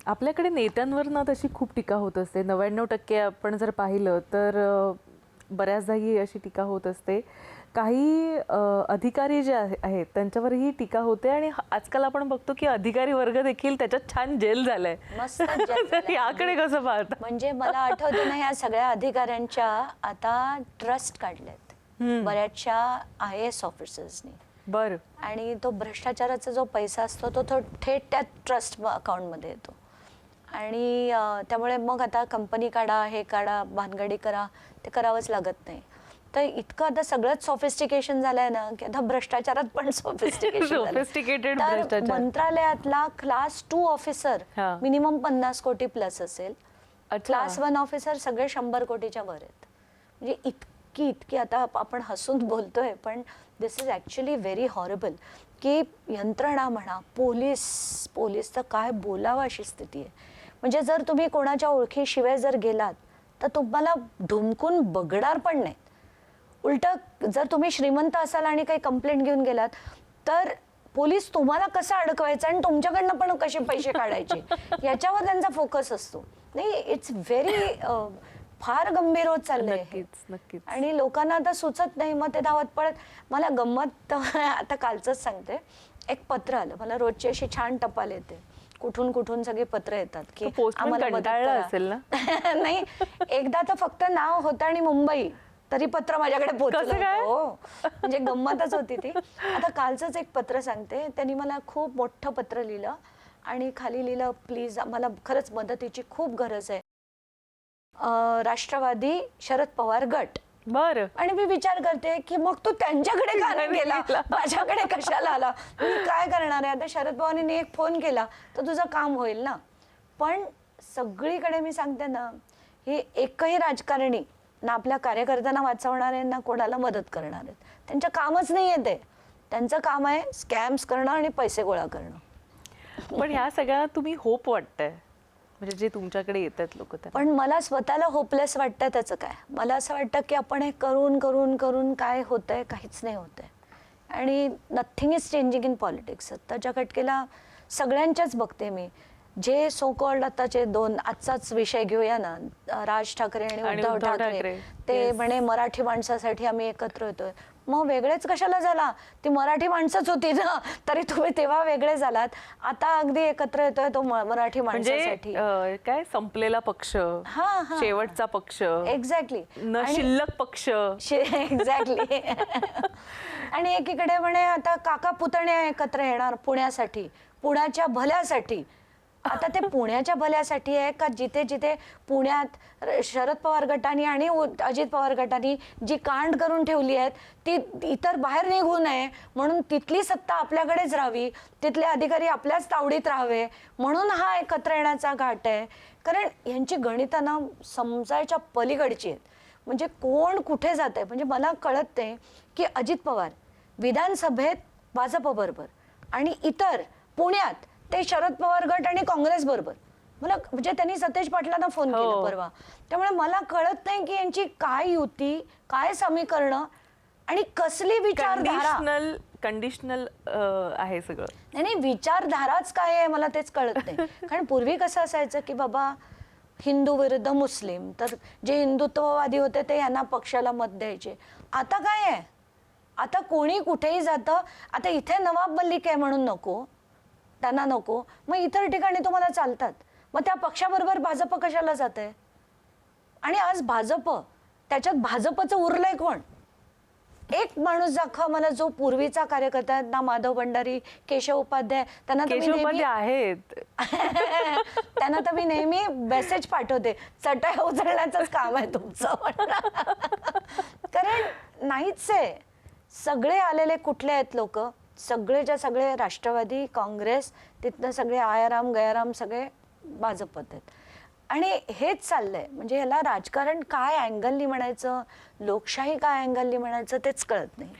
आपल्याकडे नेत्यांवर ना तशी खूप टीका होत असते. 99% आपण जर पाहिलं तर बऱ्याचदा ही अशी टीका होत असते. काही अधिकारी जे आहेत त्यांच्यावरही टीका होते आणि आजकाल आपण बघतो की अधिकारी वर्ग देखील त्याच्यात छान जेल झालाय. मस्त जेल झालाय. याकडे कसं पाहता? म्हणजे मला आठवतं ना, या सगळ्या अधिकाऱ्यांच्या आता ट्रस्ट काढलेत बऱ्याचशा IAS ऑफिसर्सनी. बरं. आणि तो भ्रष्टाचाराचा जो पैसा असतो तो थेट त्या ट्रस्ट अकाउंटमध्ये येतो. आणि त्यामुळे मग आता कंपनी काढा, हे काढा, भानगडी करा, ते करावंच लागत नाही. तर इतकं आता सगळंच सॉफिस्टिकेशन झालंय ना, की आता भ्रष्टाचारात पण सोफिस्टिकेटेड तर मंत्रालयातला क्लास 2 ऑफिसर मिनिमम 50 कोटी प्लस असेल. क्लास 1 ऑफिसर सगळे 100 कोटीच्या वर आहेत. म्हणजे इतकी आता आपण हसून बोलतोय, पण दिस इज ॲक्च्युली व्हेरी हॉरेबल. की यंत्रणा म्हणा, पोलीस तर काय बोलावं अशी स्थिती आहे. म्हणजे जर तुम्ही कोणाच्या ओळखीशिवाय जर गेलात तर तुम्हाला ढुंकून बघणार पण नाहीत. उलट जर तुम्ही श्रीमंत असाल आणि काही कंप्लेंट घेऊन गेलात तर पोलीस तुम्हाला कसं अडकवायचं आणि तुमच्याकडनं पण कसे पैसे काढायचे याच्यावर त्यांचा फोकस असतो. नाही, इट्स व्हेरी फार गंभीर होत चाललंय. नक्कीच. आणि लोकांना आता सुचत नाही, मग ते धावत पळत. मला गंमत आता कालचंच सांगते. एक पत्र आलं मला, रोजची अशी छान टपाल येते, कुठून सगळे पत्र येतात की आम्हाला मदत करा. असेल ना? नाही, एकदा तर फक्त नाव होतं आणि मुंबई, तरी पत्र माझ्याकडे पोहोचलं. हो, म्हणजे गंमतच होती ती. आता कालचंच एक पत्र सांगते. त्यांनी मला खूप मोठं पत्र लिहिलं आणि खाली लिहिलं, प्लीज आम्हाला खरंच मदतीची खूप गरज आहे. राष्ट्रवादी शरद पवार गट. बरं. आणि मी विचार करते की मग तू त्यांच्याकडे का नाही गेला, माझ्याकडे कशाला आला? मी काय करणार आहे आता? शरद पवारांनी एक फोन केला तर तुझं काम होईल ना. पण सगळीकडे मी सांगते ना, हे एकही राजकारणी ना आपल्या कार्यकर्त्यांना वाचवणार आहे ना कोणाला मदत करणार आहेत. त्यांचं कामच नाही आहे ते. त्यांचं काम आहे स्कॅम्स करणं आणि पैसे गोळा करणं. पण ह्या सगळ्यांना तुम्ही होप वाटतंय, म्हणजे जे तुमच्याकडे येतात लोक? पण मला स्वतःला होपलेस वाटतं. त्याचं काय, मला असं वाटतं की आपण हे करून काय होतंय? काहीच नाही होतंय. आणि nothing is changing in politics. आत्ताच्या घटकेला सगळ्यांच्याच बघते मी, जे सो कॉल्ड आताचे दोन, आजचाच विषय घेऊया ना, राज ठाकरे आणि उद्धव ठाकरे. ते म्हणे मराठी माणसासाठी आम्ही एकत्र येतोय. मग वेगळेच कशाला झाला? ती मराठी माणसंच होती ना, तरी तुम्ही तेव्हा वेगळे झालात. आता अगदी एकत्र येतोय तो मराठी माणसासाठी. काय संपलेला पक्ष, शेवटचा पक्ष, एक्झॅक्टली, शिल्लक पक्ष. एक्झॅक्टली. आणि एकीकडे म्हणे आता काका पुतण्या एकत्र येणार पुण्यासाठी, पुण्याच्या भल्यासाठी. आता ते पुण्याच्या भल्यासाठी आहे का जिथे जिथे पुण्यात शरद पवार गटाने आणि अजित पवार गटाने जी कांड करून ठेवली आहेत ती इतर बाहेर निघू नये म्हणून तिथली सत्ता आपल्याकडेच राहावी, तिथले अधिकारी आपल्याच तावडीत राहावे म्हणून हा एकत्र येण्याचा घाट आहे. कारण यांची गणितांना समजायच्या पलीकडची आहेत. म्हणजे कोण कुठे जात आहे. म्हणजे मला कळत नाही की अजित पवार विधानसभेत भाजपबरोबर आणि इतर पुण्यात ते शरद पवार गट आणि काँग्रेस बरोबर. मला म्हणजे त्यांनी सतेज पाटलांना फोन केला परवा. त्यामुळे मला कळत नाही की यांची काय युती, काय समीकरण आणि कसली विचारधारा. कंडिशनल आहे सगळं. नाही, विचारधाराच काय आहे मला तेच कळत नाही. कारण पूर्वी कसं असायचं की बाबा हिंदू विरुद्ध मुस्लिम, तर जे हिंदुत्ववादी होते ते यांना पक्षाला मत द्यायचे. आता काय आहे? आता कोणी कुठेही जातं. आता इथे नवाब मलिक आहे म्हणून नको, त्यांना नको, मग इतर ठिकाणी तुम्हाला चालतात. मग त्या पक्षाबरोबर भाजप कशाला जाते? आणि आज भाजप, त्याच्यात भाजपचं उरलंय कोण? एक माणूस दाखवा मला जो पूर्वीचा कार्यकर्ता आहे ना, माधव भंडारी, केशव उपाध्याय. त्यांना तर मी नेहमी मेसेज पाठवते, चटया उचलण्याचंच काम आहे तुमचं. कारण नाहीच आहे. सगळे आलेले कुठले आहेत लोक? सगळेच्या सगळे राष्ट्रवादी, काँग्रेस, तिथनं सगळे आयाराम गयाराम सगळे भाजपत आहेत. आणि हेच चाललंय. म्हणजे ह्याला राजकारण काय अँगलनी म्हणायचं, लोकशाही काय अँगलनी म्हणायचं तेच कळत नाही.